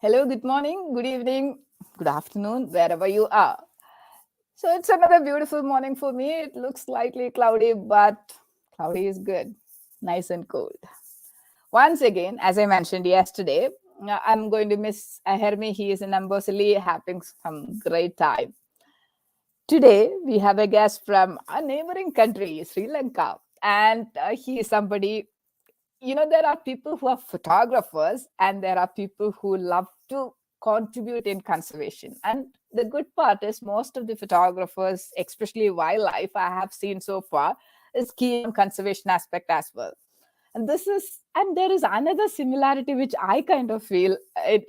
Hello, good morning, good evening, good afternoon, wherever you are. So it's another beautiful morning for me. It looks slightly cloudy, but cloudy is good, nice and cold. Once again, as I mentioned yesterday, I'm going to miss Hermi. He is in Ambosili having some great time. Today, we have a guest from a neighboring country, Sri Lanka. And he is somebody, there are people who are photographers and there are people who love to contribute in conservation. And the good part is most of the photographers, especially wildlife I have seen so far, is keen on conservation aspect as well. And there is another similarity which I kind of feel,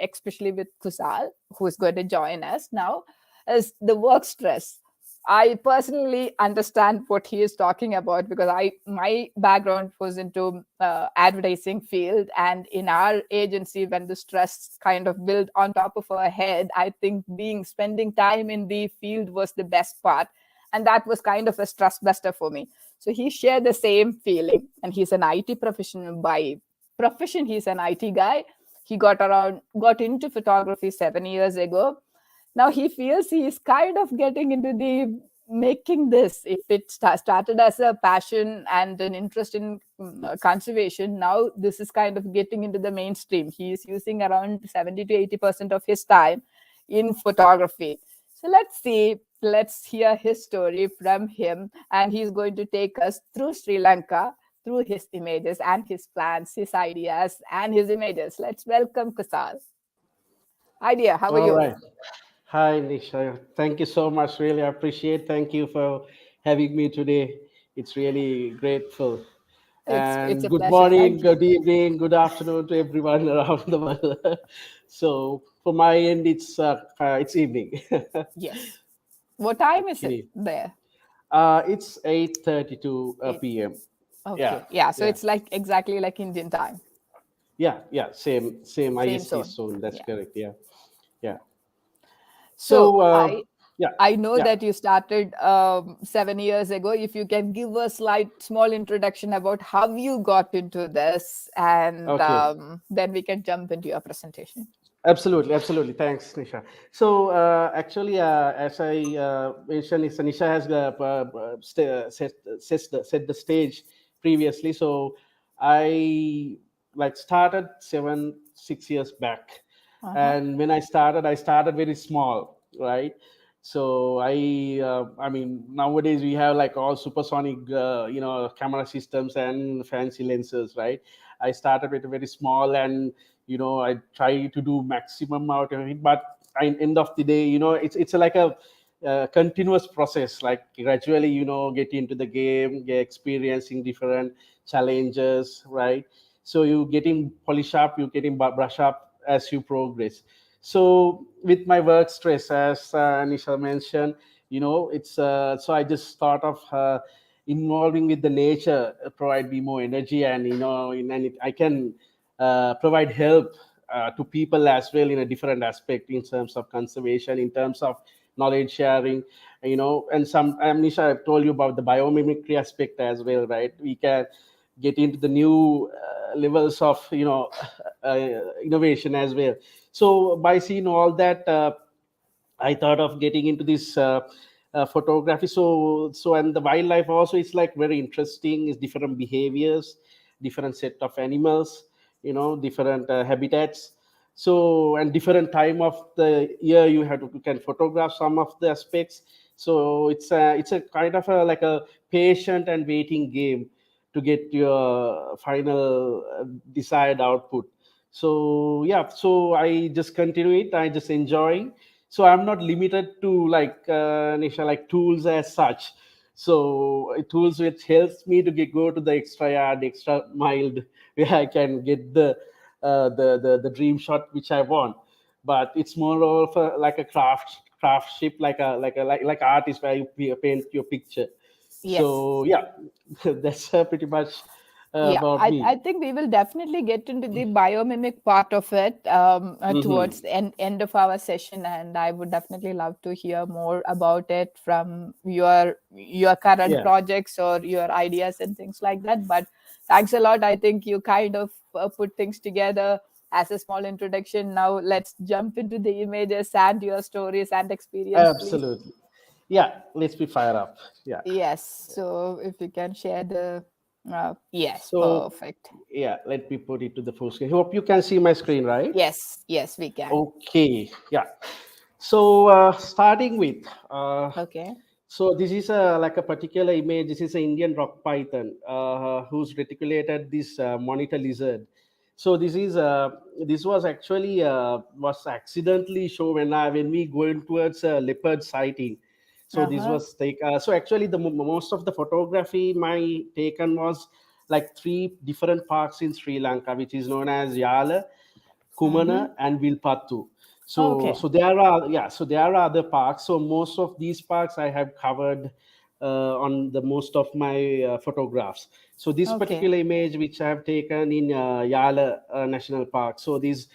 especially with Kusal, who is going to join us now, is the work stress. I personally understand what he is talking about because my background was into advertising field, and in our agency, when the stress kind of built on top of our head, I think being spending time in the field was the best part, and that was kind of a stress buster for me. So he shared the same feeling, and he's an IT professional by profession. He's an IT guy. He got into photography 7 years ago. Now he feels he is kind of getting into the making this. If it started as a passion and an interest in conservation, now this is kind of getting into the mainstream. He is using around 70 to 80% of his time in photography. So let's hear his story from him, and he's going to take us through Sri Lanka, through his images and his plans, his ideas and his images. Let's welcome Kusal. Hi dear, how are All you? right. Hi, Nisha. Thank you so much. Really appreciate. Thank you for having me today. It's really grateful. It's And a good pleasure. morning, Thank you. good evening, good afternoon to everyone around the world. So for my end, it's evening. Yes. What time is it Okay. there? It's 8:32 Eight. p.m. Yeah, Okay. Yeah. So yeah, it's like exactly like Indian time. yeah, yeah. Same Same IST zone. zone. That's Yeah. correct. Yeah, yeah. So So yeah, I know yeah. that you started 7 years ago. If you can give a slight small introduction about how you got into this, and Okay. then we can jump into your presentation. Absolutely, absolutely. Thanks, Nisha. So actually, as I mentioned, Nisha has set the stage previously. So I like started 6 years back, Uh-huh. and when I started very small, right? So I mean, nowadays we have like all supersonic, camera systems and fancy lenses, right? I started with a very small, and I try to do maximum out of it. But end of the day, it's like a continuous process, like gradually, get into the game, get experiencing different challenges, right? So you getting polish up, you getting brush up as you progress. So with my work stress, as Anisha mentioned, it's so I just thought of involving with the nature, provide me more energy, and I can provide help to people as well in a different aspect in terms of conservation, in terms of knowledge sharing, and some Amnisha, I've told you about the biomimicry aspect as well, right? We can get into the new levels of innovation as well. So by seeing all that, I thought of getting into this photography. So and the wildlife also, it's like very interesting. It's different behaviors, different set of animals, different habitats. So and different time of the year, you can photograph some of the aspects. So it's a kind of a like a patient and waiting game to get your final desired output. So yeah, so I just continue it. I just enjoy, so I'm not limited to like Nisha, like tools as such. So tools which helps me to go to the extra yard, extra mile, where I can get the dream shot which I want. But it's more of like a craftship, like artist, where you paint your picture. Yes. So yeah, that's pretty much Yeah, about I me. think we will definitely get into the biomimic part of it Hmm. towards the end of our session, and I would definitely love to hear more about it from your current Yeah. projects or your ideas and things like that. But thanks a lot. I think you kind of put things together as a small introduction. Now let's jump into the images and your stories and experience, please. Absolutely. Yeah, let's be fire up. Yeah. Yes. So if you can share the, yes, So, perfect. yeah, let me put it to the full screen. Hope you can see my screen, right? Yes, yes, we can. Okay. Yeah. So, starting with, Okay. so this is like a particular image. This is an Indian rock python who's reticulated this monitor lizard. So this was actually was accidentally shown when we going towards a leopard sighting. So this Uh-huh. was take. So actually, most of the photography my taken was like three different parks in Sri Lanka, which is known as Yala, Mm-hmm. Kumana, and Vilpattu. So, Okay. so there are yeah, so there are other parks. So most of these parks I have covered on the most of my photographs. So this Okay. particular image which I have taken in Yala National Park. So this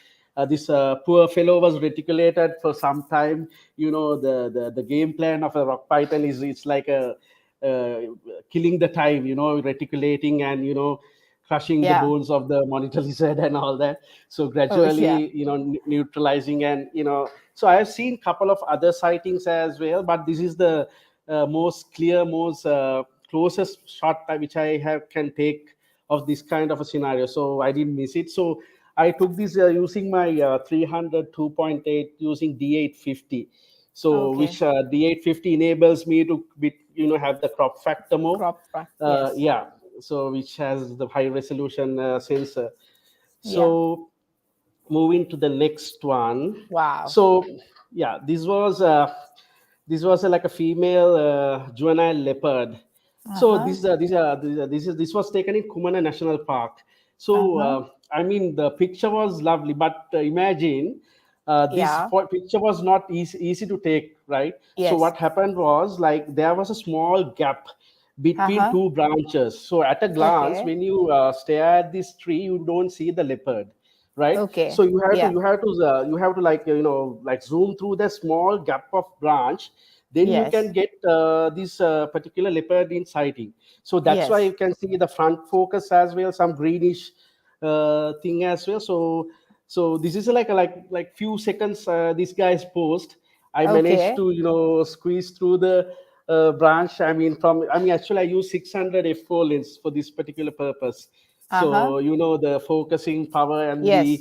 poor fellow was reticulated for some time. You know the game plan of a rock python is it's like a uh, killing the time. You know, reticulating and crushing the Yeah. bones of the monitor lizard and all that, so Oh, yeah. gradually neutralizing. And so I have seen couple of other sightings as well, but this is the most clear, most closest shot which I have can take of this kind of a scenario, so I didn't miss it. So I took this using my 300 using D850. So Okay. which D850 enables me to have the crop factor more. Crop. Yes. Yeah, so which has the high resolution sensor. Yeah. So moving to the next one. Wow. So yeah, this was like a female juvenile leopard. So Uh-huh. this was taken in Kumana National Park. So Uh-huh. I mean the picture was lovely, but imagine Yeah. picture was not easy to take, right? So Yes. what happened was like there was a small gap between Uh-huh. two branches. So at a glance, Okay. when you stare at this tree, you don't see the leopard, right? Okay. So you have to Yeah. like like zoom through the small gap of branch, then you Yes. can get this particular leopard in sighting. So that's why you Yes. can see the front focus as well, some greenish thing as well. So this is like few seconds this guy's post. I managed Okay. to squeeze through the branch. I mean actually I use 600 f4 lens for this particular purpose. Uh-huh. So the focusing power and Yes.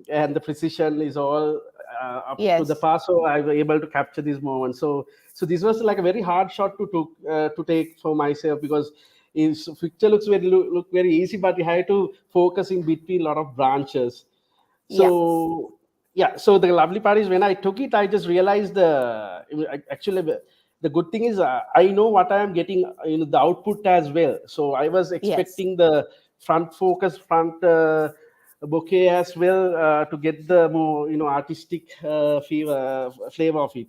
the precision is all up to the Yes. par. So I was able to capture this moment. So this was like a very hard shot to take for myself, because his picture look very easy, but we had to focus in between a lot of branches. Yeah. So yeah, so the lovely part is when I took it, I just realized actually the good thing is I know what I am getting the output as well. So I was Yes. expecting the front bouquet as well, to get the more artistic flavor of it.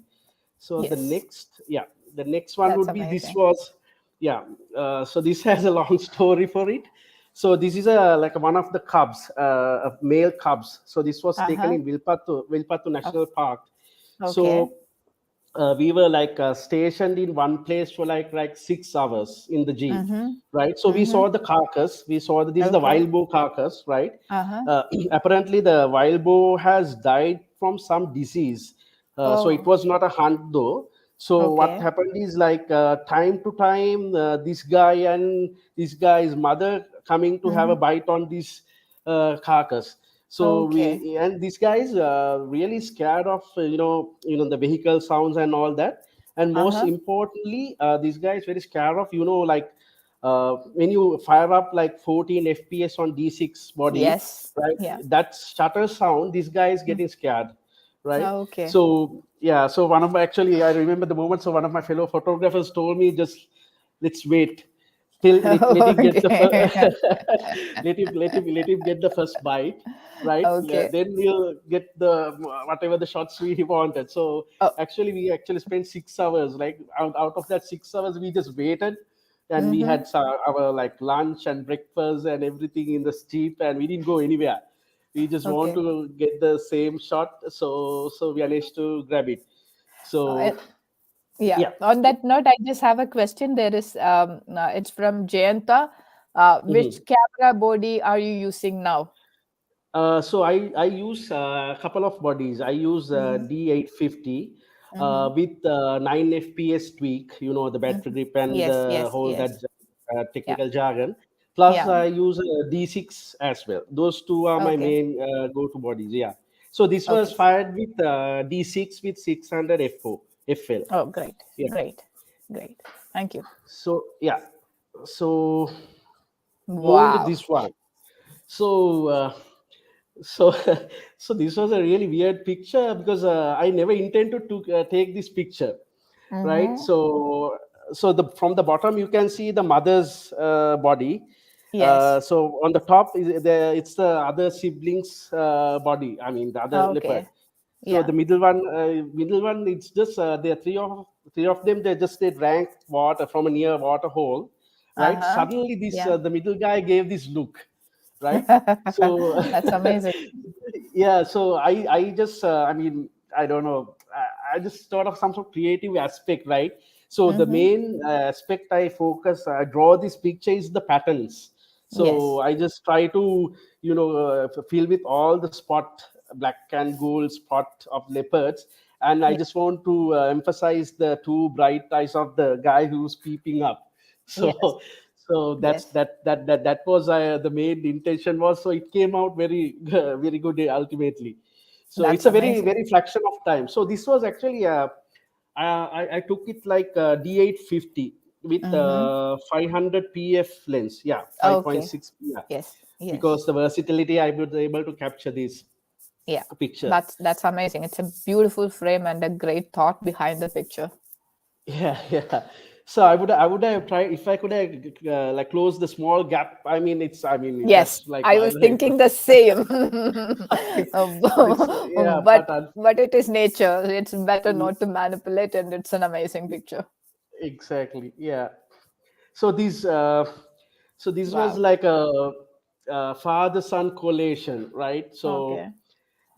So Yes. the next one That's would be this amazing. was yeah. So this has a long story for it. So this is a like one of the cubs, male cubs. So this was taken Uh-huh. in Vilpattu Oh, National Park. okay. So we were like stationed in one place for like 6 hours in the jeep, Mm-hmm. right? So we Mm-hmm. saw the carcass. We saw that this is the Okay. wild boar carcass, right? Uh-huh. Apparently the wild boar has died from some disease. So it Oh, was not a hunt though. So what okay. happened is like time to time, this guy and this guy's mother coming to have a Mm-hmm. bite on this carcass. So Okay. we and these guys really scared of the vehicle sounds and all that. And most Uh-huh. importantly, this guy is very scared of like when you fire up like 14 fps on D6 body, Yes. right? Yeah. That stutter sound, this guy is Mm. getting scared, right? Okay. So yeah, so one of my actually I remember the moment. So one of my fellow photographers told me, just let's wait till let him get the first Okay. let him get the first bite, right? Okay. Then we'll get the whatever the shots we wanted. So Oh. actually we actually spent 6 hours, like out of that 6 hours we just waited, and we Mm-hmm. had our like lunch and breakfast and everything in the jeep, and we didn't go anywhere. We just want Okay. to get the same shot, so we managed to grab it. Uh, So yeah. yeah. On that note, I just have a question. It's from Jayanta. Mhm. Which camera body are you using now? So I use a couple of bodies. I use Mm-hmm. D850 Mm-hmm. with 9 FPS tweak, the battery Mm-hmm. grip and Yes, the yes, whole that yes. Yeah, technical jargon. Plus, yeah. I use D6 as well. Those two are my Okay, main go-to bodies. Yeah. So this was okay. fired with D6 with 600 F4 FL. Oh, great, Yeah. great, great. Thank you. So yeah. So moving to Wow. this one. So so so this was a really weird picture because I never intended to take this picture, right? Mm-hmm. So the from the bottom you can see the mother's body. Yes. So on the top is the it's the other siblings body, I mean the other leopard. Okay. So Yeah. the middle one, it's just there are three of them. They just they drank water from a near water hole, right? Uh-huh. Suddenly this Yeah. the middle guy gave this look, right? So That's amazing. yeah, so I just I mean, I don't know, I just thought of some sort of creative aspect, right? So the Mm-hmm. main aspect I draw this picture is the patterns. So Yes. I just try to fill with all the spot black and gold spot of leopards, and I Yeah. just want to emphasize the two bright eyes of the guy who's peeping up. Yes. So so that's Yes. that was the main intention was, so it came out very very good ultimately. So it's That's a very amazing. very fraction of time. So this was actually I took it like D850 with Mm-hmm. 500 PF lens, yeah, Okay. 5.6, yeah, Yes. Yes. because the versatility I was able to capture this Yeah. picture. That's amazing. It's a beautiful frame and a great thought behind the picture. Yeah, yeah. So I would have tried if I could have like close the small gap. I mean, Yes, that's like I was wildlife. thinking the same. But it's yeah, but but but it is nature. It's better mm, not to manipulate, and it's an amazing picture. exactly, yeah. So this was Wow. like a father son collation, right? So Okay.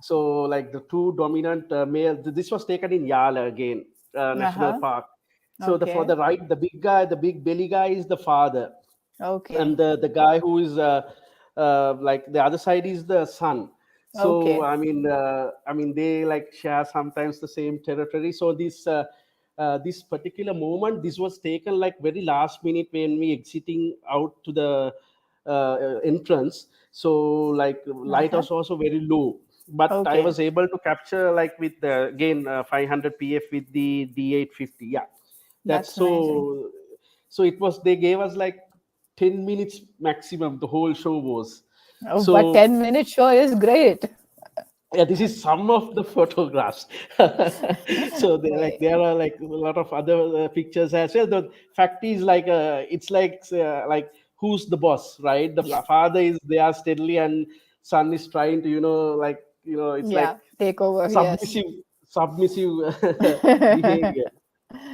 so like the two dominant male. This was taken in Yala again, national Uh-huh. park. So for Okay. the right, the big guy, the big belly guy is the father, and Okay. the guy who is like the other side is the son. So Okay. I mean they like share sometimes the same territory. So this particular moment, this was taken like very last minute when we exiting out to the entrance. So like light Uh-huh. was also very low, but I Okay. was able to capture like with the again 500 pf with the D850. Yeah, that's That's amazing. so it was they gave us like 10 minutes maximum, the whole show was. Oh, but So 10 minutes show is great. yeah, this is some of the photographs. So Right. there are like a lot of other pictures as well. The fact is like it's like who's the boss, right? The Yeah. father is there steadily and son is trying to it's like Yeah. Take over. Yes. submissive submissive behavior.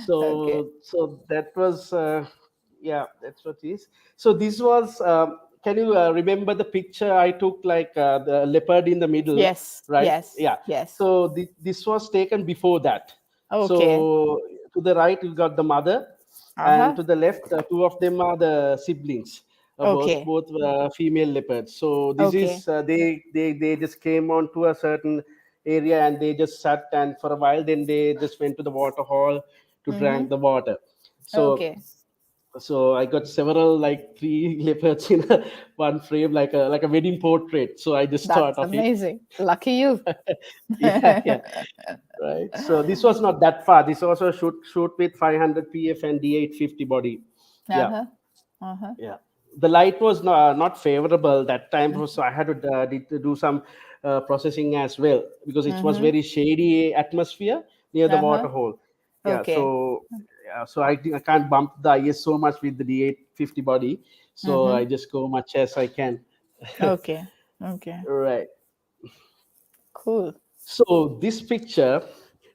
Okay. So that was yeah, that's what it is. So this was can you remember the picture I took, like the leopard in the middle, Yes. right? Yes. Yeah. Yes. So this was taken before that. Okay. So to the right you got the mother, and Uh-huh. to the left two of them are the siblings, Okay. both female leopards. So this Okay. is they just came on to a certain area and they just sat, and for a while then they just went to the water hole to Mm-hmm. drink the water. So Okay. I got several like three leopards in one frame, like a wedding portrait. So I just That's thought of it. amazing. Lucky you. Yeah, yeah, right. So this was not that far. This also shoot with 500 PF and D850 body. Yeah, Uh-huh. Uh-huh. yeah. The light was not favorable that time, Mm-hmm. so I had to do some processing as well, because it was Mm-hmm. very shady atmosphere near the Uh-huh. water hole. Yeah, Okay. so yeah, so I can't bump the IS so much with the D850 body, so Mm-hmm. I just go much as I can. Okay. Okay. Right. Cool. So this picture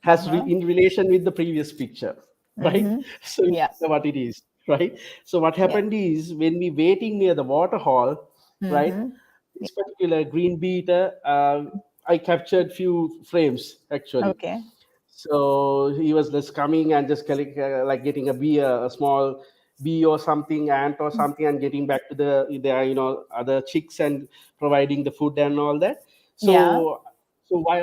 has Uh-huh. in relation with the previous picture, right? Mm-hmm. So you Yeah. know what it is, right? So what Yeah. happened is when we waiting near the water hole, right? Mm-hmm. This particular green beater, I captured few frames actually. Okay. So he was just coming and just like getting a beer, a small bee or something, ant or something, and getting back to their other chicks and providing the food and all that. Yeah. So why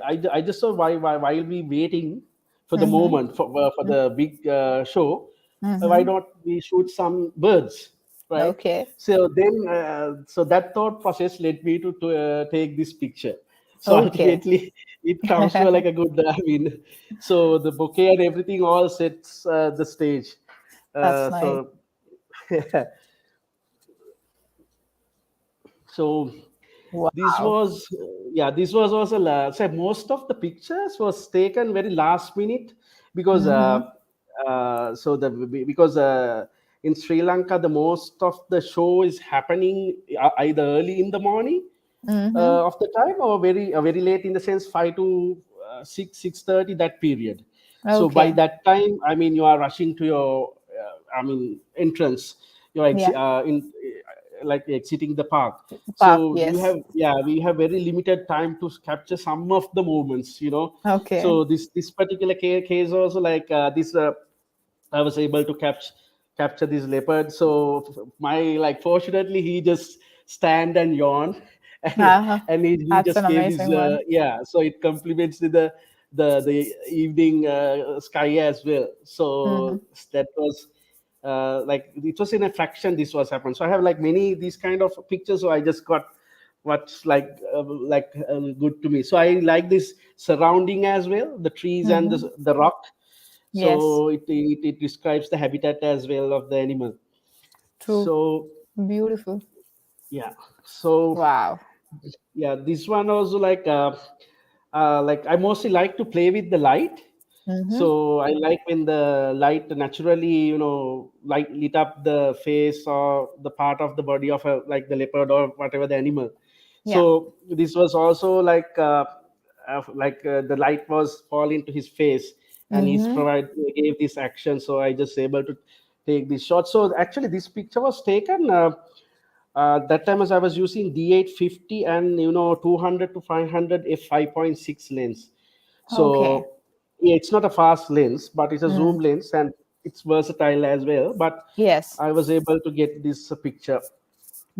I just saw why while we waiting for the Mm-hmm. moment for the big show, why Mm-hmm. not we shoot some birds, right? Okay. So then, so that thought process led me to take this picture. So Okay. ultimately, it comes to like a good. I mean, so the bouquet and everything all sets the stage. That's nice. So so this Wow. was this was also say most of the pictures was taken very last minute because Mm-hmm. because in Sri Lanka the most of the show is happening either early in the morning Mm-hmm. of the time, or very late, in the sense 5 to 6:30, that period. So by Okay. that time, I mean, you are rushing to your entrance, you're Yeah. in like exiting the park. Park. So you Yes. have, we have very limited time to capture some of the moments. Okay. So this particular case also, like this I was able to capture this leopard. So my, like, fortunately he just stand and yawn, and Uh-huh. he That's just an gave this amazing one. so it complements with the evening sky as well. Mm-hmm. So that was like, it was in a fraction this was happened. So I have like many these kind of pictures. So I just got what's good to me. So I like this surrounding as well, the trees and Mm-hmm. the rock. Yes. So it describes the habitat as well of the animal. True. So Beautiful. yeah. So Wow. yeah, this one also, like I mostly like to play with the light. Mm-hmm. So I like when the light naturally, light lit up the face or the part of the body of a, like the leopard or whatever the animal. Yeah. So this was also the light was fall into his face, and Mm-hmm. gave this action. So I just able to take this shot. So actually this picture was taken that time as I was using D850 and 200 to 500 f5.6 lens. Okay. So yeah, it's not a fast lens, but it's a Mm. zoom lens, and it's versatile as well. But Yes. I was able to get this picture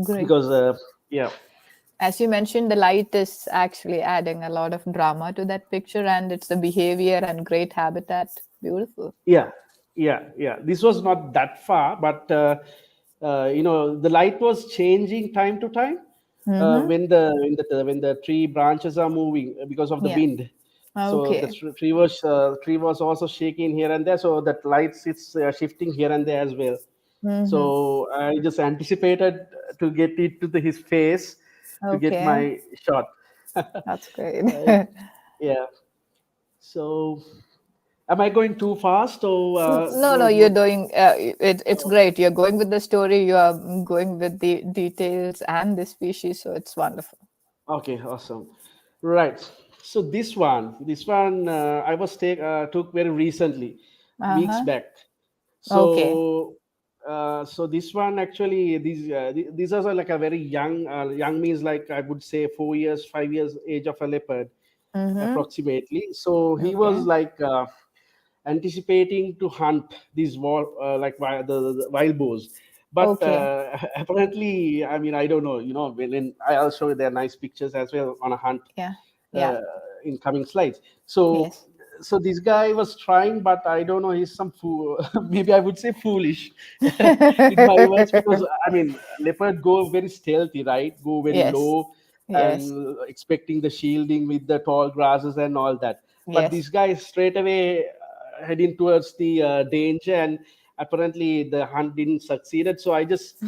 Great. because yeah, As you mentioned, the light is actually adding a lot of drama to that picture, and it's the behavior and great habitat. Beautiful. yeah, yeah. This was not that far, but the light was changing time to time Mm-hmm. when the tree branches are moving because of the Yeah. wind. So the Okay. tree was also shaking here and there. So that lights it's shifting here and there as well. Mm-hmm. So I just anticipated to get it to his face to get Okay. my shot. That's great. Right? Yeah. So am I going too fast, or No, no, you're doing it's great. You're going with the story, you are going with the details and the species, so it's wonderful. okay, awesome. Right. So this one, I was took very recently, weeks Uh-huh. back. Okay. So this one, actually, these are like a very young means, like I would say 4 years, 5 years age of a leopard, Mm-hmm. approximately. So he was Okay. like anticipating to hunt these the wild boars, but Okay. apparently, I mean, I don't know. I'll show you their nice pictures as well on a hunt Yeah. Yeah. uh, in coming slides. So Yes. so this guy was trying, but I don't know, he's some fool. Maybe I would say foolish in my words, because I mean, leopard go very stealthy, right? Go very Yes. low Yes. and expecting the shielding with the tall grasses and all that. But Yes. this guy straight away heading towards the danger, and apparently the hunt didn't succeeded. So I just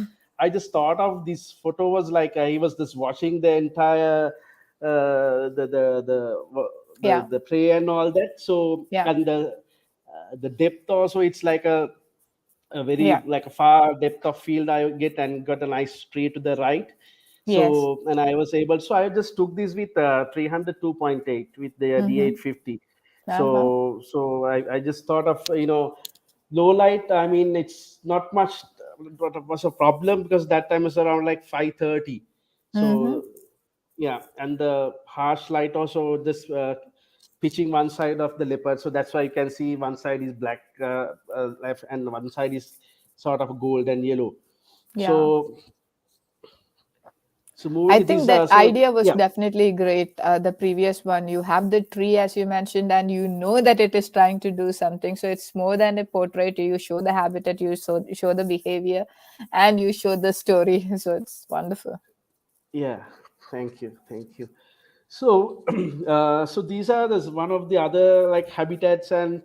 thought of this photo was like he was just watching the entire Yeah. the prey and all that. So, Yeah. and the depth also, it's like a Yeah. very, like a far depth of field I get, and got a nice tree to the right. Yes. So, and I was able, so I just took this with 302.8 with the Mm-hmm. D850. Uh-huh. So I just thought of, low light. I mean, it's not much what was a problem, because that time was around like 5:30. Mm-hmm. So yeah, and the harsh light also just pitching one side of the leopard. So that's why you can see one side is black, left, and one side is sort of gold and yellow. Yeah. So moving I to think this, that so idea was yeah, definitely great. The previous one, you have the tree as you mentioned, and you know that it is trying to do something. So it's more than a portrait. You show the habitat, show the behavior, and you show the story. So it's wonderful. yeah. Thank you. So, so these are this one of the other like habitats, and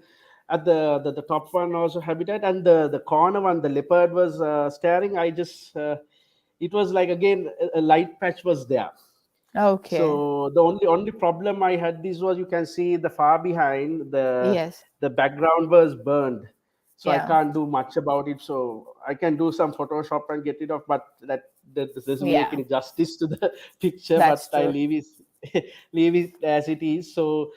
at the top one also habitat, and the corner one, the leopard was staring. I just it was like again a light patch was there. Okay. So the only problem I had this was, you can see the far behind, Yes. the background was burned, so I Yeah. can't do much about it. So I can do some Photoshop and get it off, but that doesn't make Yeah. any justice to the picture. But That's I true. leave it leave it as it is. So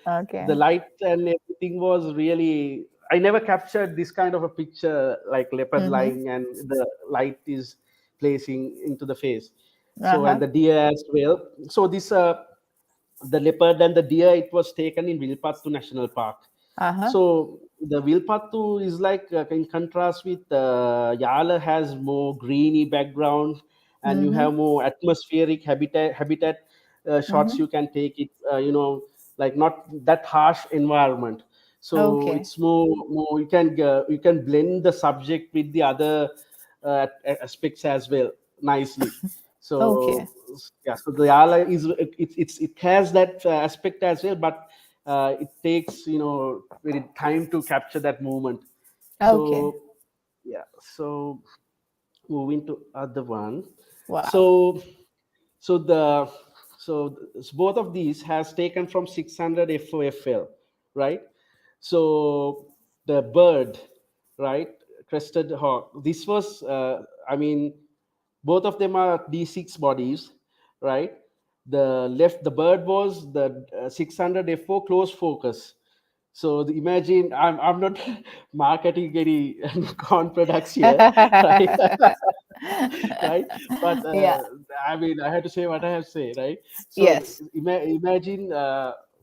the Okay. light and everything was really, I never captured this kind of a picture like leopard Mm-hmm. lying and the light is placing into the face. So and Uh-huh. the deer as well. So this the leopard and the deer, it was taken in Vilpattu National Park. Uh-huh. So the Vilpattu is like in contrast with Yala has more greeny background, and you Mm-hmm. have more atmospheric habitat shots. Mm-hmm. You can take it, like not that harsh environment. So Okay. it's more you can blend the subject with the other aspects as well nicely. Okay. So yeah, so the Yala is it has that aspect as well, but it takes very time to capture that moment. Okay. So yeah, so moving to other one. Wow. So so the both of these has taken from 600 FOFL, right? So the bird, right, crested hawk. This was, I mean, both of them are D6 bodies, right? The bird was the 600 F4 close focus. So imagine, I'm not marketing any corn products here, right? Right, but Yeah. I mean, I had to say what I have to say, right? So Yes. imagine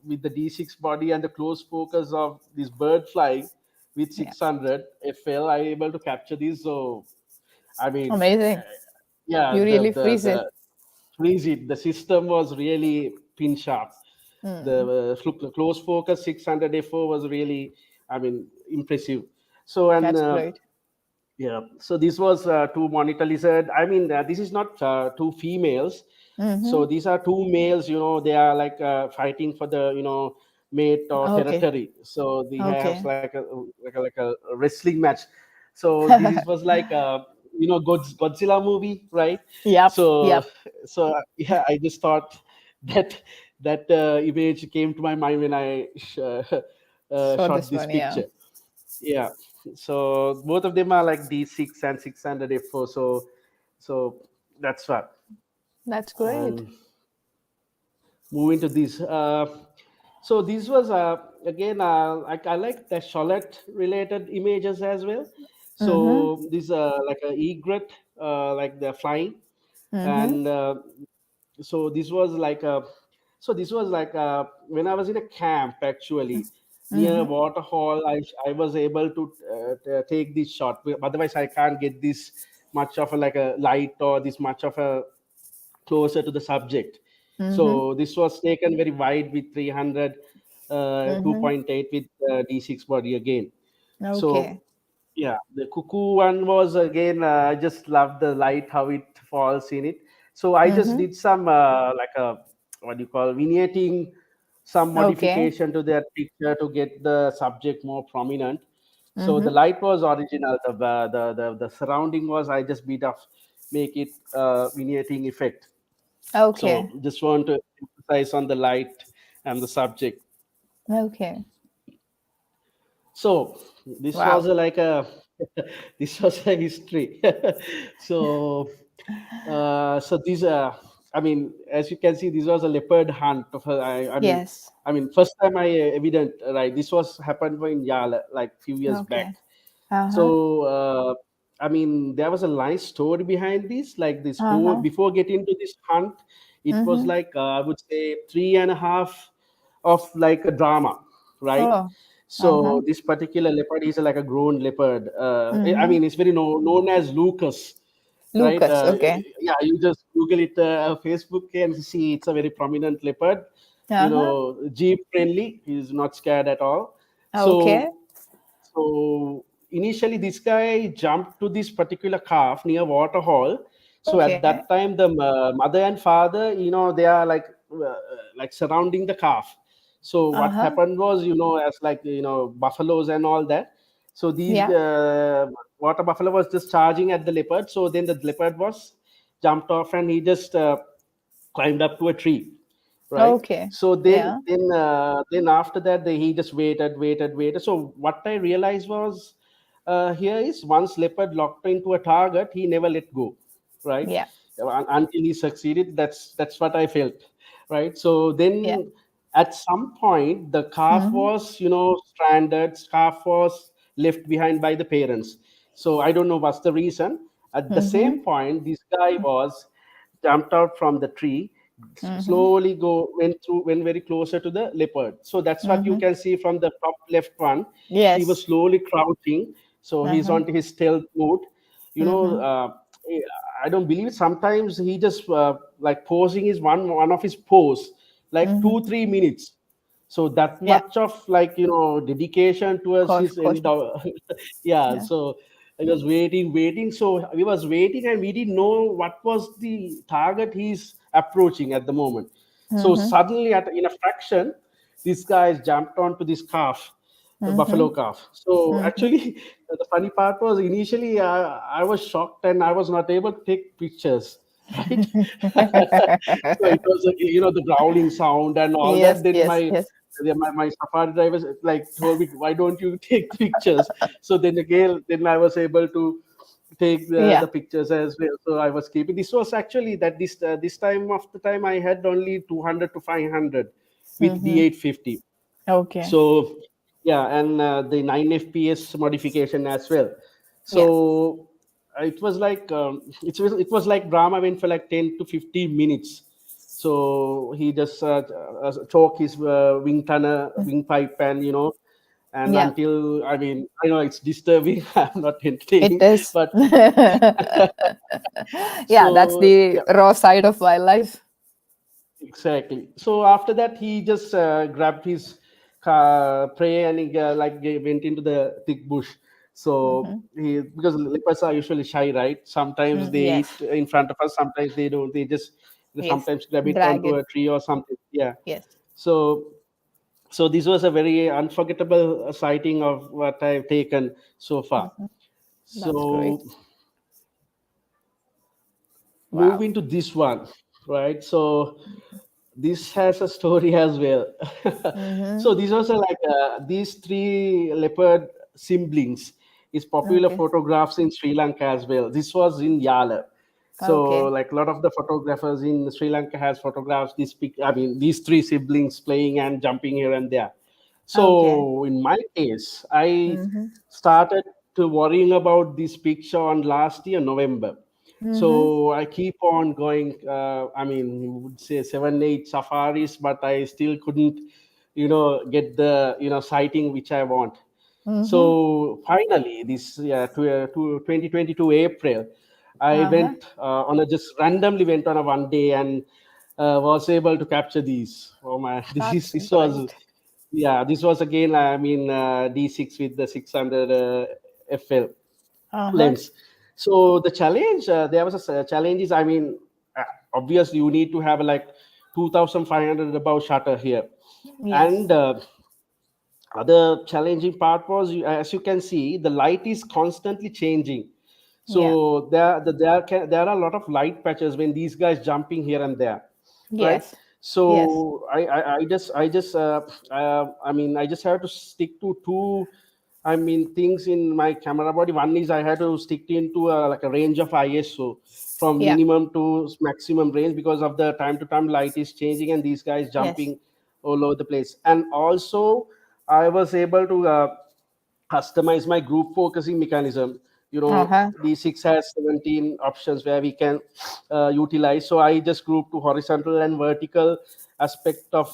with the D6 body and the close focus of this bird flying with Yeah. 600 FL, I able to capture this. So I mean, Amazing. yeah, You really freeze it. the freeze it, the system was really pin sharp. Hmm. The close focus 600 F4 was really, I mean, impressive. So and That's great. yeah, so this was two monitor lizard. I mean, this is not two females. Mm-hmm. So these are two males. They are like fighting for the mate or Okay. territory. So they have Okay. like a wrestling match. So this is, was like Godzilla movie, right? Yep. So Yep. yeah, I just thought that image came to my mind when I So shot this this one, yeah. picture. Yeah, so both of them are like D6 and 600 F4. So that's what. That's great. And moving to this. So this was again I like the Charlotte related images as well. Mm-hmm. So this like a egret, like they're flying, Mm-hmm. and so this was like a this was like when I was in a camp actually near a Mm-hmm. waterfall. I was able to take this shot. Otherwise I can't get this much of a like a light or this much of a closer to the subject. Mm-hmm. So this was taken very wide with 300, Mm-hmm. 2.8 with D6 body again. So Okay. yeah, the cuckoo one was again. I just love the light how it falls in it. So I just Mm-hmm. did some like a what do you call vignetting, some Okay. modification to that picture to get the subject more prominent. So the Mm-hmm. light was original. The surrounding was, I just bit of make it vignetting effect. So Okay. just want to emphasize on the light and the subject. Okay. So this was Wow. like a this was a history. So so these I mean, as you can see, this was a leopard hunt of Yes. I mean first time I evident, right, this was happened in Yala like few years back. Okay. Uh-huh. So I mean, there was a nice story behind this. Like this whole Uh-huh. before getting to this hunt, it was Mm-hmm. like I would say 3.5 of like a drama, right? Oh. Uh-huh. So this particular leopard is like a grown leopard. I Mm-hmm. mean, it's very known as Lucas, right? Lucas. Okay. Yeah, you just Google it, Facebook, and see it's a very prominent leopard. Uh-huh. Jeep friendly. He's not scared at all. Okay. So initially, this guy jumped to this particular calf near waterhole. So at Okay. that time, the mother and father, they are like surrounding the calf. So what Uh-huh. happened was, as like buffaloes and all that. So these Yeah. water buffalo was just charging at the leopard. So then the leopard was jumped off and he just climbed up to a tree, right? Okay. So then Yeah. then then after that he just waited. So what I realized was, here is once leopard locked into a target, he never let go, right? Yeah. Until he succeeded. That's what I felt, right? So Yeah. then at some point the calf Mm-hmm. was stranded. Calf was left behind by the parents. So I don't know what's the reason. At the Mm-hmm. same point, this guy was jumped out from the tree, Mm-hmm. slowly went very closer to the leopard. So that's what you Mm-hmm. can see from the top left one. He was Yes. slowly crouching, so he's Uh-huh. on his stealth mode. you know Mm-hmm. uh, I don't believe sometimes he just like posing is one of his pose like Mm-hmm. 2-3 minutes. So that Yeah. much of dedication towards his Caution. yeah. Yeah. So I was waiting. So we was waiting, and we didn't know what was the target he's approaching at the moment. So Mm-hmm. suddenly, in a fraction, these guys jumped onto this calf, the Mm-hmm. buffalo calf. So Mm-hmm. actually, the funny part was initially I was shocked and I was not able to take pictures, right? So it was the growling sound and all that. Yes. Then Yes. Yes. my safari driver like told me, why don't you take pictures? So then again, then I was able to take the Yeah. pictures as well. So I was keeping. This was actually that this time of the time I had only 200 to 500 with the Mm-hmm. 850. Okay. So yeah, and the 9 fps modification as well. Yeah. So it was like it was like Brahma went for like 10 to 15 minutes. So he just choke his wing pipe, and Yeah. until, I mean, I know it's disturbing. I'm not It entertaining, is. but Yeah, that's so the yeah. raw side of wildlife. Exactly. So after that, he just grabbed his prey and he went into the thick bush. So Mm-hmm. he, because leopards are usually shy, right? Sometimes they Yes. eat in front of us. Sometimes they don't. They just Yes. sometimes grab it Drag onto it. a tree or something. Yeah. Yes. So this was a very unforgettable sighting of what I've taken so far. Mm-hmm. That's great. So Wow. moving to this one, right? So this has a story as well. Mm-hmm. So these also like these three leopard siblings is popular Okay. photographs in Sri Lanka as well. This was in Yala. So Okay. like a lot of the photographers in Sri Lanka has photographed I mean these three siblings playing and jumping here and there. Okay. So in my case, I Mm-hmm. started to worrying about this picture on last year November. Mm-hmm. So I keep on going. I mean, you would say 7, 8 safaris, but I still couldn't, get the sighting which I want. Mm-hmm. So finally, this 2022 April, I Uh-huh. went on a just randomly went on a one day and was able to capture these. Oh my, That's this was, great. yeah, this was again, I mean, D6 with the 600 FL Uh-huh. lens. So the challenge, there was a challenge is, I mean, uh, obviously you need to have like 2,500 above shutter here. Yes. And other challenging part was, as you can see, the light is constantly changing. Yeah. So there are a lot of light patches when these guys jumping here and there, right? Yes. Yes. So I mean, I just have to stick to two, I mean, things in my camera body. One is I had to stick into like a range of ISO from Yeah. minimum to maximum range, because of the time to time light is changing and these guys Yes. jumping all over the place. And also I was able to customize my group focusing mechanism. Uh-huh. D6 has 17 options where we can utilize. So I just group to horizontal and vertical aspect of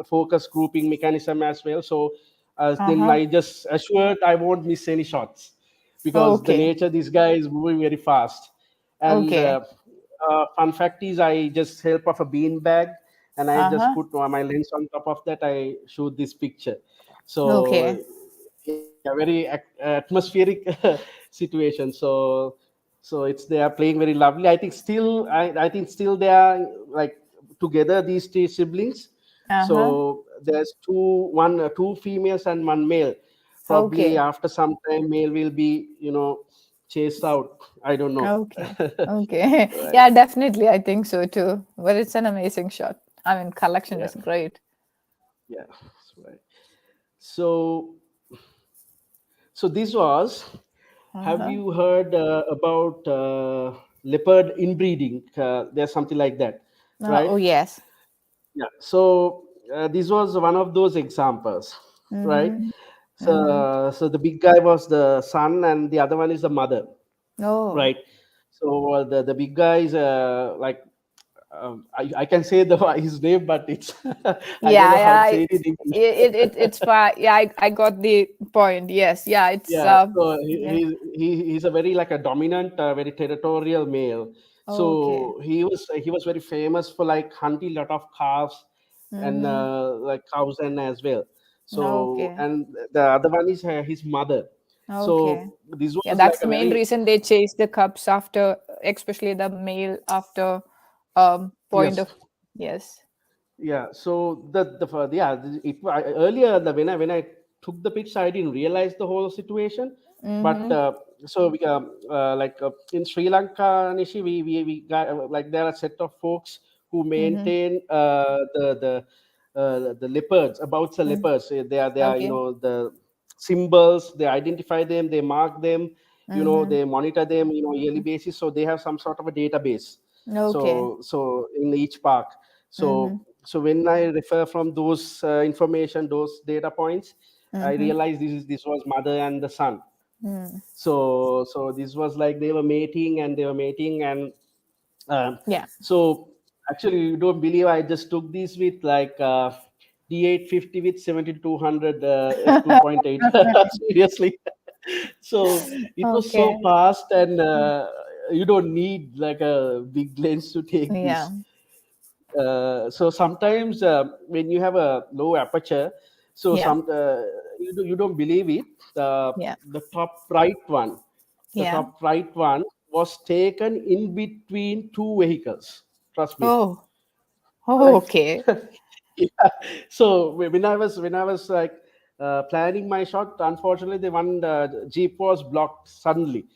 focus grouping mechanism as well. So then Uh-huh. I just assured I won't miss any shots, because the Okay. nature, this guy is moving very fast. And Okay. fun fact is, I just help of a bean bag, and I just Uh-huh. put my lens on top of that. I shoot this picture. So Okay. yeah, very atmospheric situation. So it's, they are playing very lovely. I think still, I think still they are like together, these three siblings. Uh-huh. So there's two females and one male. Probably Okay. after some time, male will be, chased out. I don't know. Okay. Okay. Right. Yeah, definitely. I think so too. But it's an amazing shot. I mean, collection Yeah. is great. Yeah. Right. So this was. Have Uh-huh. you heard about leopard inbreeding? There's something like that, Oh, right? yes. Yeah. So this was one of those examples, right? Mm-hmm. Mm-hmm. So the big guy was the son, and the other one is the mother, Oh. right? So the big guy is like, I can say the his name, but it's I don't Yeah, know how to yeah. say it in English. It's fine. Yeah, I got the point. Yes. Yeah, it's Yeah, so yeah. he's a very like a dominant, very territorial male. Okay. So he was very famous for like hunting a lot of calves, and Mm-hmm. like cows and as well. So, Okay. and the other one is his mother. Okay. So this Yeah, was like that's a the main very, reason they chase the cubs after, especially the male after point yes. of yes. Yeah, so yeah, earlier, when I took the picture, I didn't realize the whole situation. But Mm-hmm. so we like in Sri Lanka, Nishi, we got like, there are a set of folks who Mm-hmm. maintain the leopards, about the Mm. leopards. They are Okay. the symbols. They identify them, they mark them, Mm-hmm. they monitor them, yearly basis. So they have some sort of a database. Okay. So in each park. Mm-hmm. So when I refer from those information, those data points, I Mm-hmm. realized this was mother and the son. Mm. So this was like they were mating, and um, Yeah. so actually, you don't believe, I just took this with like D850 with 7200 f2.8. Seriously. So it was so Okay. fast, and you don't need like a big lens to take Yeah. this. So sometimes when you have a low aperture, so Yeah. you don't believe it. Yeah. The top right one, the Yeah. top right one was taken in between two vehicles. Trust me, Oh. Oh, right? okay. Yeah. So when I was like planning my shot, unfortunately, the one jeep was blocked suddenly.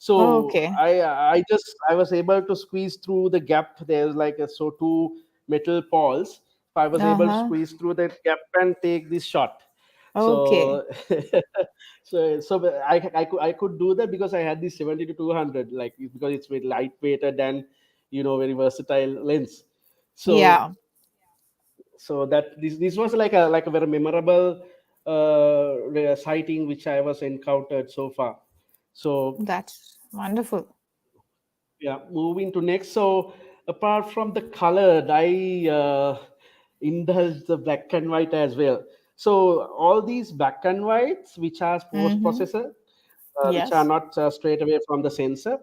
Oh, So okay. I was able to squeeze through the gap. There's like two metal poles. So I was able to Uh-huh. squeeze through that gap and take this shot. Okay. So I could do that because I had this 70 to 200, like, because it's very lightweighted and very versatile lens. So Yeah. that this was like a very memorable sighting which I was encountered so far. So That's wonderful. yeah, moving to next. So apart from the colored, I indulge the black and white as well. So all these black and whites which are post Mm-hmm. processor, which are Yes. not straight away from the sensor.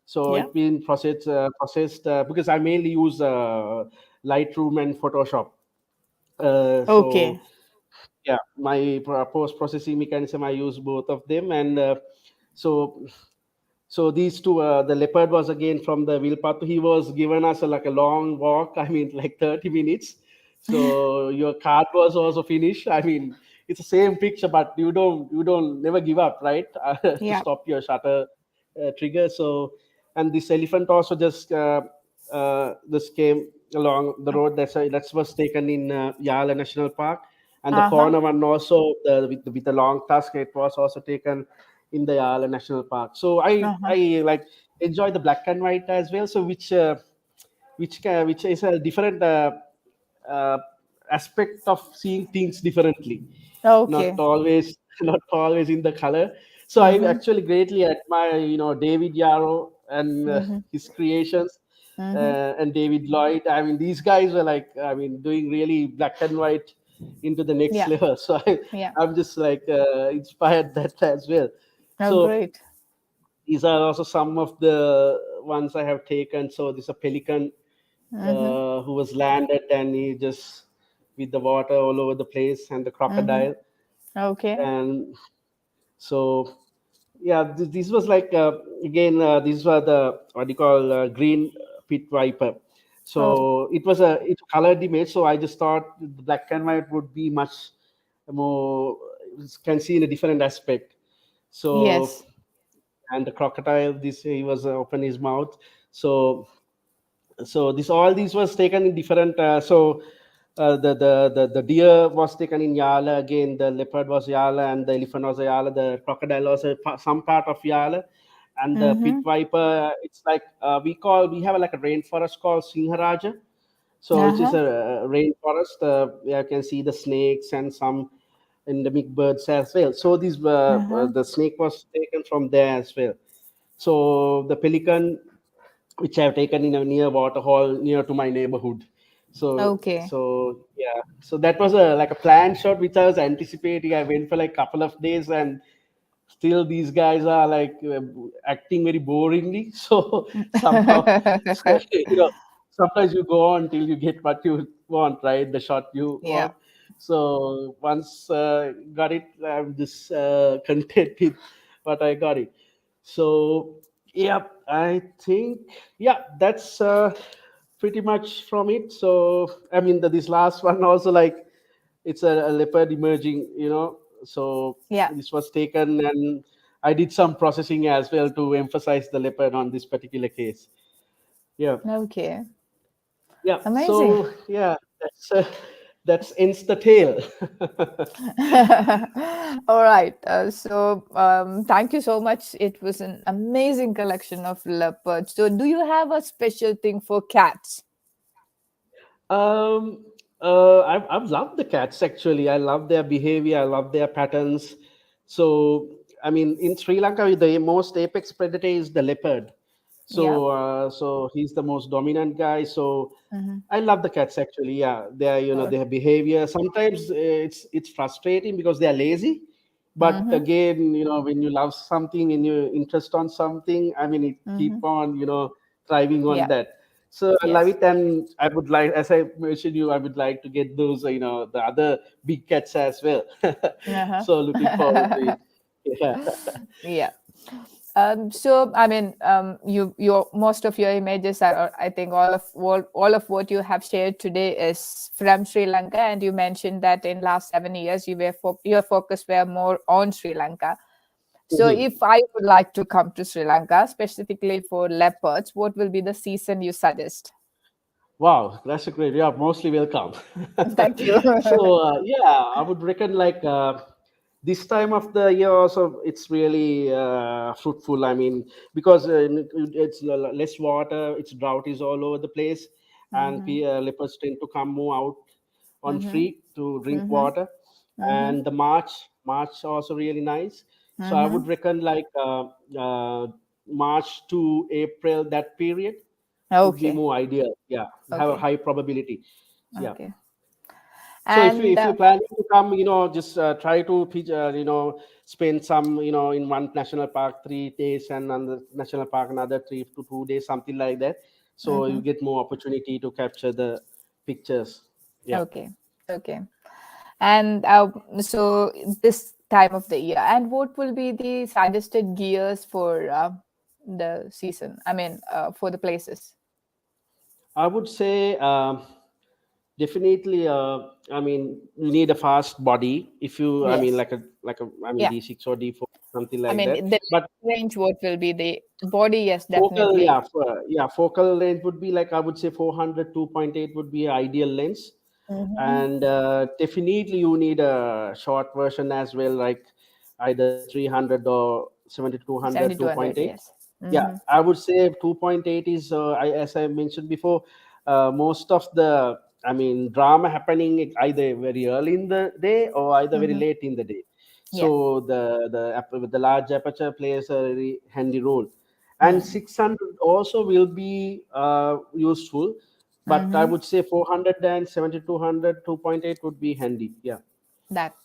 So Yeah. it's been processed because I mainly use Lightroom and Photoshop. So Okay. yeah, my post processing mechanism, I use both of them. And so these two, the leopard was again from the wheelpath. He was given us like a long walk, I mean, like 30 minutes. So your card was also finished. I mean, it's the same picture, but you don't never give up, right? To Yeah. stop your shutter trigger. So, and this elephant also just this came along the road. That was taken in Yala National Park. And the Uh-huh. corner one also, with the long tusk, it was also taken in the Yala National Park. So Uh-huh. I like enjoy the black and white as well. So which is a different uh, aspect of seeing things differently, not Okay. always not always in the color. So I Mm-hmm. actually greatly admire David Yarrow and Mm-hmm. his creations, Mm-hmm. and David Lloyd. I mean, these guys were like, I mean, doing really black and white. into the next Yeah. level. So Yeah. I'm just like inspired that as well. Oh, So great. these are also some of the ones I have taken. So this a pelican Mm-hmm. who was landed, and he just with the water all over the place, and the Mm-hmm. crocodile. Okay. And so yeah, this was like again these were the what you call green pit viper. Oh, So it's a colored image. So I just thought the black and white would be much more, can see in a different aspect. So yes. and the crocodile, this he was open his mouth. So this all these was taken in different the deer was taken in Yala, again the leopard was Yala, and the elephant was Yala, the crocodile was some part of Yala, and the pit Mm-hmm. viper, it's like we have like a rainforest called Sinharaja. So it is Uh-huh. a rainforest. You can see the snakes and some endemic birds as well. So these Uh-huh. the snake was taken from there as well. So the pelican, which I have taken in a near waterhole near to my neighborhood. Okay. Yeah, so that was a like a planned shot which I was anticipating. I went for like couple of days, and still these guys are like acting very boringly. So somehow, so, sometimes you go on till you get what you want, right? The shot you Yeah. want. So once got it, I'm just content with what I got it. So yeah, I think yeah, that's pretty much from it. So I mean, this last one also, like it's a leopard emerging, So Yeah. this was taken, and I did some processing as well to emphasize the leopard on this particular case. Yeah, Okay. yeah. Amazing. So yeah, that's ends the tale. All right. Thank you so much. It was an amazing collection of leopards. So, do you have a special thing for cats? Um, I've loved the cats actually. I love their behavior. I love their patterns. So, I mean, in Sri Lanka, the most apex predator is the leopard. Yeah. So he's the most dominant guy. So, Mm-hmm. I love the cats actually. Yeah, Oh. their behavior. Sometimes it's frustrating because they are lazy. But Mm-hmm. again, when you love something and you interest on something, I mean, it Mm-hmm. keep on thriving on Yeah. that. So I love Yes. it, and I would like, as I mentioned you, I would like to get those, the other big cats as well. So looking forward to Uh-huh. it. Yeah. Yeah. I mean, your most of your images are, or I think all of what you have shared today is from Sri Lanka, and you mentioned that in last 7 years your focus were more on Sri Lanka. So, Mhm. if I would like to come to Sri Lanka specifically for leopards, what will be the season you suggest? Wow, that's a great. Yeah, mostly welcome. Thank you. So yeah, I would reckon like this time of the year also it's really fruitful. I mean, because it's less water, it's drought is all over the place, and Mm-hmm. leopards tend to come more out on Mm-hmm. free to drink Mm-hmm. water, Mm-hmm. and the March also really nice. So I Mm-hmm. would reckon like March to April, that period would be Okay. more ideal. Yeah, have a Okay. high probability. Yeah. Okay. So And if you plan to come, just try to spend some, in one national park 3 days, and another national park another 3 to 2 days, something like that. So you mhm. get more opportunity to capture the pictures. Yeah. Okay. Okay. And so this time of the year, and what will be the suggested gears for the season? I mean, for the places. I would say definitely. I mean, you need a fast body. If you, I mean, Yes. like a, I mean, Yeah. D6 or D4, something I like mean, that. the But range, what will be the body? Yes, focal, definitely. focal length would be like, I would say 400, 2.8 would be ideal lens. Mm-hmm. And definitely you need a short version as well, like either 300 or 70 to 200, 70 to 100. 2.8. Yes. Yeah, Mm-hmm. I would say 2.8 is as I mentioned before, most of the, I mean, drama happening either very early in the day or either very Mm-hmm. late in the day. Yeah. So with the large aperture plays a very handy role. And Hmm. 600 also will be useful, But I Mm-hmm. would say 400 and 7200 2.8 would be handy. Yeah.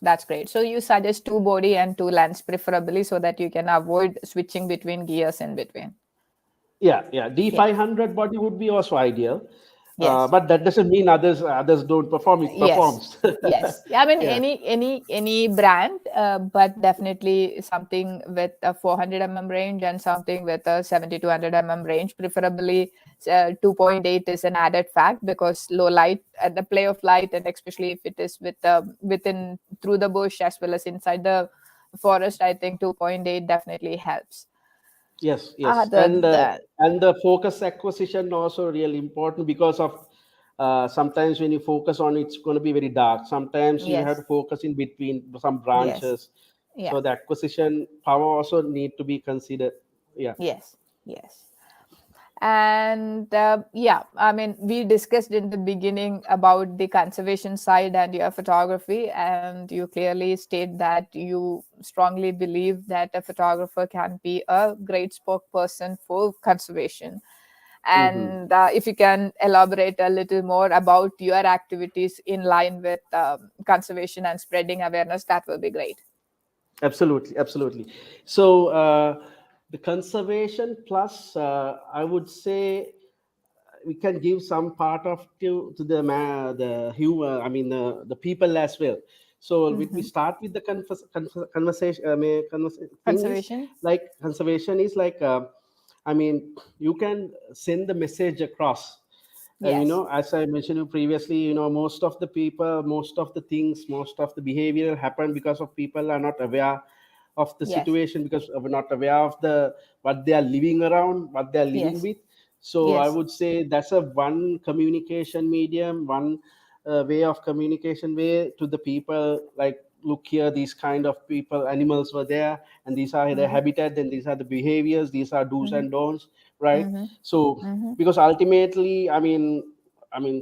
That's great. So you suggest two body and two lens preferably so that you can avoid switching between gears in between. Yeah, Yeah. D500 body would be also ideal, Yes. but that doesn't mean others don't perform. It Yes. performs. Yes. I mean, Yeah. any brand, but definitely something with a 400 range and something with a 70 to 100 range. Preferably, 2.8 is an added fact because low light and the play of light, and especially if it is within through the bush as well as inside the forest, I think 2.8 definitely helps. Yes, Other than and the focus acquisition also really important because of sometimes when you focus on it's going to be very dark. Sometimes you have to yes, focus in between some yes, branches, yeah, so the acquisition power also need to be considered. Yeah. yes, yes. And yeah, I mean, we discussed in the beginning about the conservation side and your photography, and you clearly state that you strongly believe that a photographer can be a great spokesperson for conservation. Hmm. And if you can elaborate a little more about your activities in line with conservation and spreading awareness, that will be great. Absolutely. So the conservation plus, I would say we can give some part of to the human, I mean the people as well. So we Hmm. start with the conversation. Thing is Conservation. like conservation is like I mean you can send the message across. Yes, As I mentioned you previously, most of the people, most of the things, most of the behavior happen because of people are not aware of the yes, situation, because we're not aware of the what they are living around, what they are living yes, with. So I yes, would say that's a one communication medium, one way of communication way to the people. Like, look here, these kind of people, animals were there, and these are their mm-hmm. habitat, and these are the behaviors, these are do's Mm-hmm. and don'ts, right? Mm-hmm. So Mm-hmm. because ultimately, I mean,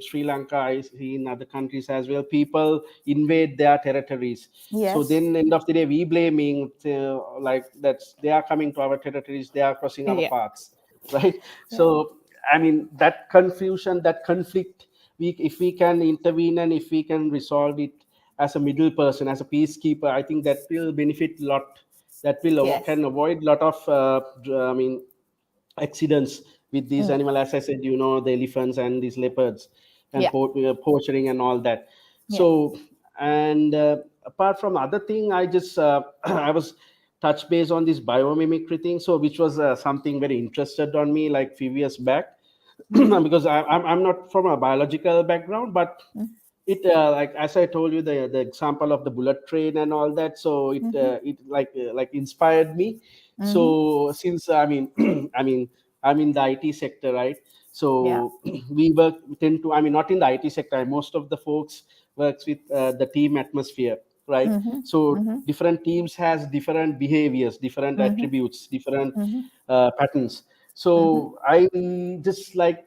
Sri Lanka, I see in other countries as well, people invade their territories. So Yes. then, end of the day, we blaming like that's they are coming to our territories, they are crossing our Yeah. paths, right? Yeah. So I mean, that confusion, that conflict, if we can intervene and if we can resolve it as a middle person, as a peacekeeper, I think that will benefit a lot. That will Yes. can avoid a lot of I mean accidents with these Mm. animal, as I said, the elephants and these leopards and Yeah. poaching and all that. Yeah. So, and apart from other thing, I just I was touch base on this biomimicry thing, so which was something very interested on me like few years back. Mm-hmm. Because I'm not from a biological background, but it like as I told you, the example of the bullet train and all that, so Mm-hmm. it like inspired me. Mm-hmm. So since I mean I'm in the IT sector, right? Yeah. So we tend to, I mean, not in the IT sector, most of the folks works with the team atmosphere, right? Mm-hmm. So Mm-hmm. different teams has different behaviors, different Mm-hmm. attributes, different Mm-hmm. patterns. Mm-hmm. So I just like,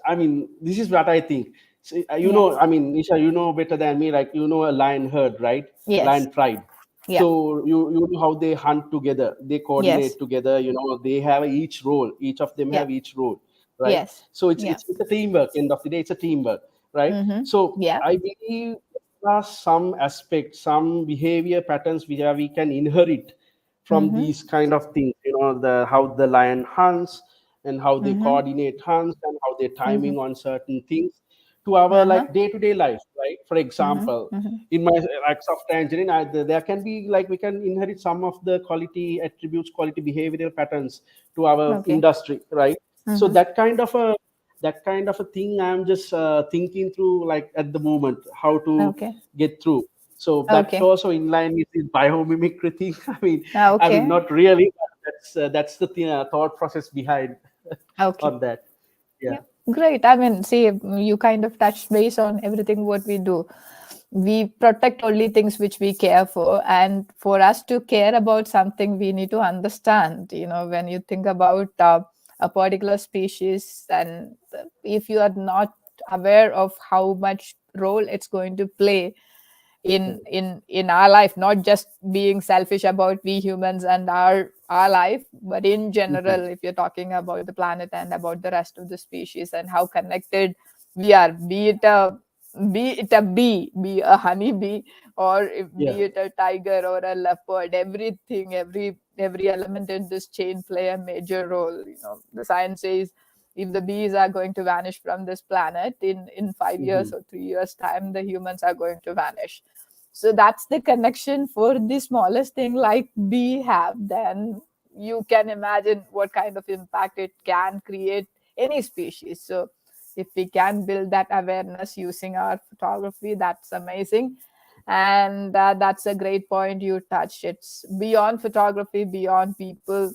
I mean, this is what I think. So, Yes. I mean, Nisha, you know better than me, like, a lion herd, right? Yes. Lion pride. Yeah. So you know how they hunt together, they Yes. coordinate together, they have each role, each of them Yeah. have each role, right? Yes. So it's, Yeah. it's a teamwork, end of the day, it's a teamwork, right? Mm-hmm. So Yeah. I believe there are some aspects, some behavior patterns where we can inherit from Mm-hmm. these kind of things, the how the lion hunts and how they Mm-hmm. coordinate hunts and how they're Mm-hmm. timing on certain things to our Uh-huh. like day-to-day life, right? For Mm-hmm. example, Mm-hmm. in my acts of tangerine, there can be like we can inherit some of the quality attributes, quality behavioral patterns to our Okay. industry, right? So Mm-hmm. that kind of a thing I'm just thinking through, like at the moment, how to Okay. get through. So that's Okay. also in line with the biomimicry thing. I mean, Okay. not really, but that's the thought process behind Okay. on that. Yeah. Yeah, great. I mean, see, you kind of touched base on everything what we do. We protect only things which we care for, and for us to care about something, we need to understand. When you think about a particular species, and if you are not aware of how much role it's going to play in our life, not just being selfish about we humans and our life, but in Mhm. general, if you're talking about the planet and about the rest of the species and how connected we are, be it a bee, be a honey bee, or Yeah. be it a tiger or a leopard, everything, every element in this chain play a major role. The science says if the bees are going to vanish from this planet in 5 years Hmm. or 3 years time, the humans are going to vanish. So that's the connection for the smallest thing like bee have. Then you can imagine what kind of impact it can create any species. So if we can build that awareness using our photography, that's amazing. And that's a great point you touched. It's beyond photography, beyond people.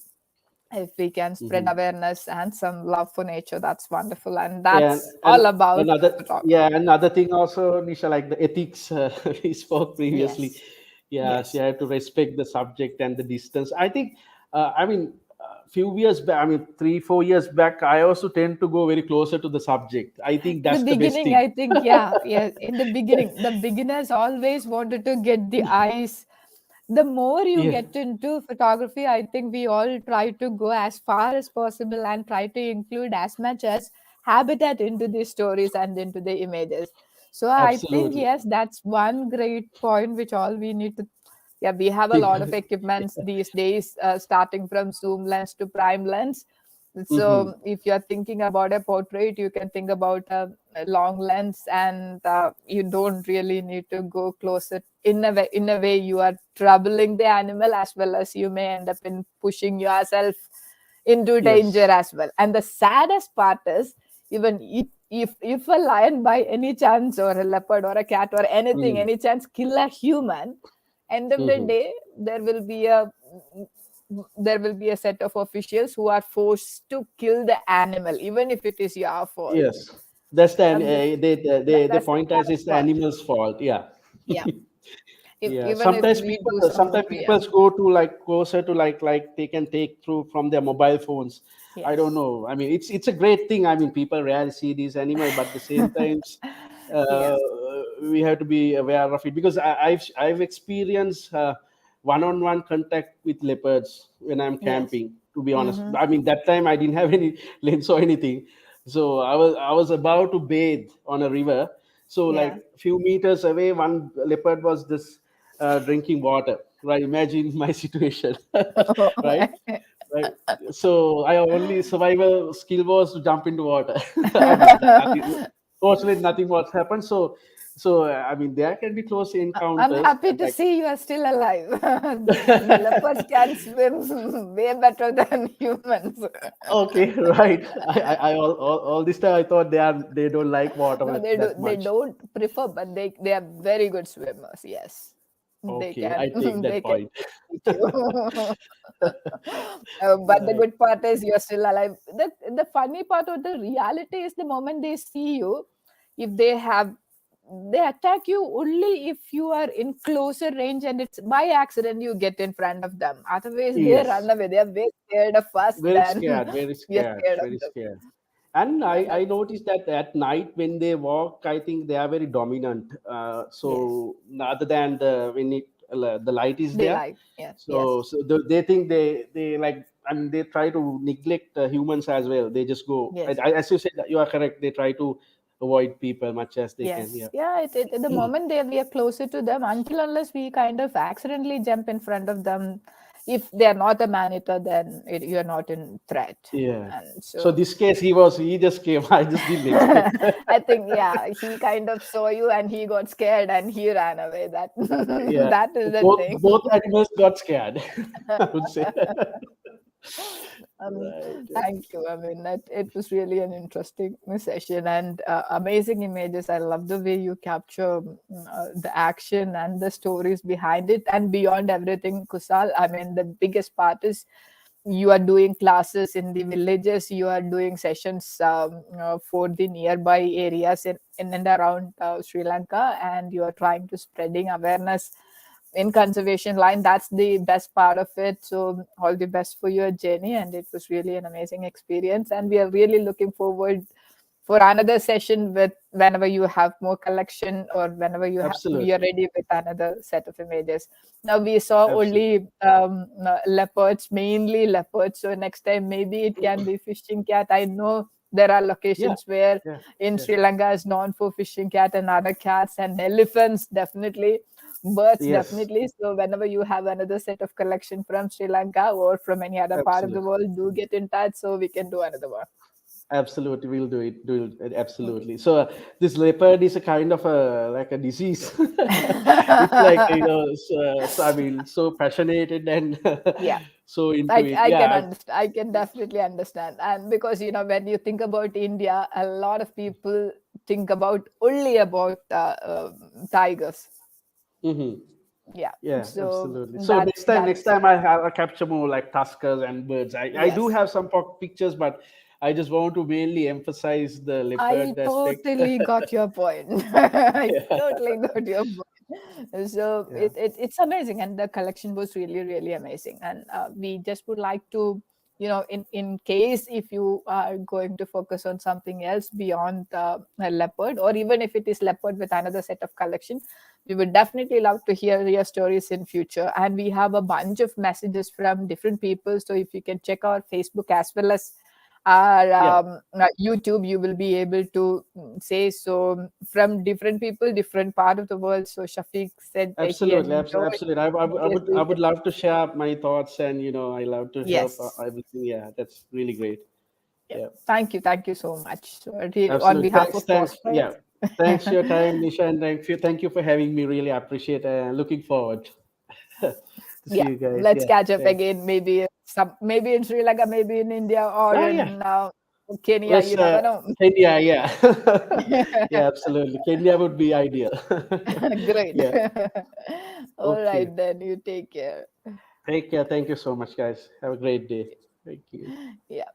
If we can spread Hmm. awareness and some love for nature, that's wonderful. And Yeah, that's all about yeah, photography. another thing also, Nisha, like the ethics we spoke previously. Yes. Yes, you Yes. have to respect the subject and the distance. I think, I mean, few years back, I mean, 3, 4 years back, I also tend to go very closer to the subject. I think In the that's the best beginning, thing. I think, yeah, yeah. In the beginning, the beginners always wanted to get the eyes. The more you Yeah. get into photography, I think we all try to go as far as possible and try to include as much as habitat into the stories and into the images. So I think, Absolutely. yes, that's one great point which all we need to. Yeah, we have a Think. lot of equipments these days, starting from zoom lens to prime lens. Hmm. So if you're thinking about a portrait, you can think about a long lens, and you don't really need to go closer. In a way, you are troubling the animal as well as you may end up in pushing yourself into danger Yes. as well. And the saddest part is, even if a lion by any chance, or a leopard or a cat or anything, Mm-hmm. any chance kill a human, end of the Mm-hmm. day there will be a set of officials who are forced to kill the animal, even if it is your fault. Yes. That's the And this, they that's the point as it's saddest the part. animal's fault. Yeah. Yeah. Yeah, Even if sometimes we people do sometimes something, yeah. people go to like closer to like they can take through from their mobile phones. I don't Yes. know. I mean, it's a great thing. I mean, people rarely see these animals, but at the same times, Yeah. uh, we have to be aware of it because I've experienced one-on-one contact with leopards when I'm Yes. camping. To be honest, Mm-hmm. I mean that time I didn't have any lens or anything, so I was about to bathe on a river. So Yeah. like few meters away, one leopard was this drinking water. Right? Imagine my situation. Right? Right. So I only survival skill was to jump into water. I mean, nothing, fortunately, nothing was happened. So I mean, there can be close I'm encounters. happy to Like, see you are still alive. The leopards can swim way better than humans. okay, right. All this time I thought they don't like No, water they do. that They much. don't prefer, but they are very good swimmers. Yes, they Okay, can. I take They that can point. beat you. But the Right. good part is you're still alive. The funny part of the reality is the moment they see you, if they attack you only if you are in closer range and it's by accident you get in front of them. Otherwise, they run Yes. away. They are way scared of us Very than scared. Very we are scared. scared of Very them. scared. And Yeah, I noticed that at night when they walk, I think they are very dominant. yes. So other than the light is They there, like. Yeah. Yes. so they think they like. I mean, they try to neglect humans as well. They just go. Yes. As you said, you are correct. They try to avoid people much as they can. Yes. Yeah. Yeah. The moment we are closer to them, until unless we kind of accidentally jump in front of them, if they are not a man-eater, then you are not in threat. Yeah. And So so this case, he just came. I just didn't expect. I think, yeah, he kind of saw you and he got scared and he ran away. That Yeah. that is the Both thing. animals got scared. I would say. Um, Right. Thank you. I mean, that it was really an interesting session and amazing images. I love the way you capture the action and the stories behind it, and beyond everything, Kusal. I mean, the biggest part is you are doing classes in the villages. You are doing sessions for the nearby areas in and around Sri Lanka, and you are trying to spreading awareness in conservation line. That's the best part of it. So all the best for your journey, and it was really an amazing experience, and we are really looking forward for another session with whenever you have more collection, or whenever we are Absolutely. ready with another set of images. Now we saw Absolutely. only leopards, mainly leopards, so next time maybe it can be fishing cat. I know There are Yeah, locations where yeah, in yeah. Sri Lanka is known for fishing cat and other cats and elephants, definitely. Birds, Yes, definitely. So whenever you have another set of collection from Sri Lanka or from any other part of the absolutely. world, do get in touch so we can do another one. Absolutely, we'll do it. Do it Okay. absolutely. So this leopard is a kind of a like a disease. It's like so, I mean, so passionate and Yeah. so into I, it. I can Yeah. understand. I can definitely understand. And because, when you think about India, a lot of people think about only about tigers. Hmm. Yeah. Yeah, So absolutely. So next that's, time I capture more like tuskers and birds. I do yes. have some pictures, but I just want to mainly emphasize the I leopard aspect. totally got your point. I Yeah, totally got your point. So yeah, it's amazing, and the collection was really really amazing. And we just would like to, in case if you are going to focus on something else beyond a leopard, or even if it is leopard with another set of collection, we would definitely love to hear your stories in future. And we have a bunch of messages from different people. So if you can check our Facebook as well as our yeah. YouTube, you will be able to say so from different people, different part of the world. So Shafiq said that he Absolutely, enjoyed absolutely. I listening to. would love to share my thoughts, and I love to help Yes. everything. Yeah, that's really great. Yeah. Yeah, Thank you so much. So, on absolutely. behalf of Thanks. Postmates. Yeah, thanks for your time, Nisha, and thank you for having me. Really appreciate. Looking forward to see Yeah, you guys. let's Yeah, catch up thanks. again. Maybe in Sri Lanka, maybe in India, or Oh yeah, in Kenya. let's You never know. Kenya. Yeah, yeah, absolutely. Kenya would be ideal. Great. Yeah. All Okay. right, then you take care. Take care. Thank you so much, guys. Have a great day. Thank you. Yeah.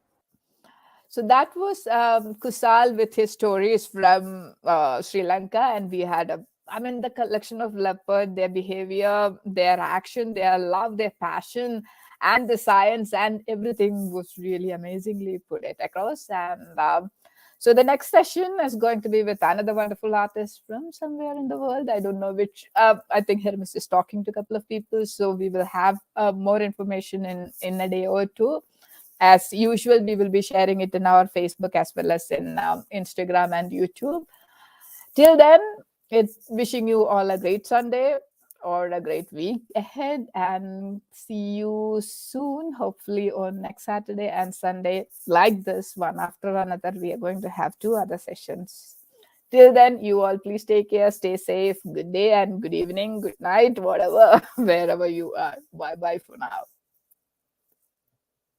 So that was Kusal with his stories from Sri Lanka, and we had the collection of leopard, their behavior, their action, their love, their passion, and the science, and everything was really amazingly put it across. And so the next session is going to be with another wonderful artist from somewhere in the world. I don't know which. I think Hermes is talking to a couple of people, so we will have more information in a day or two. As usual, we will be sharing it in our Facebook as well as in Instagram and YouTube. Till then, it's wishing you all a great Sunday or a great week ahead, and see you soon, hopefully on next Saturday and Sunday. Like this, one after another, we are going to have two other sessions. Till then, you all please take care, stay safe. Good day and good evening, good night, whatever, wherever you are. Bye bye for now.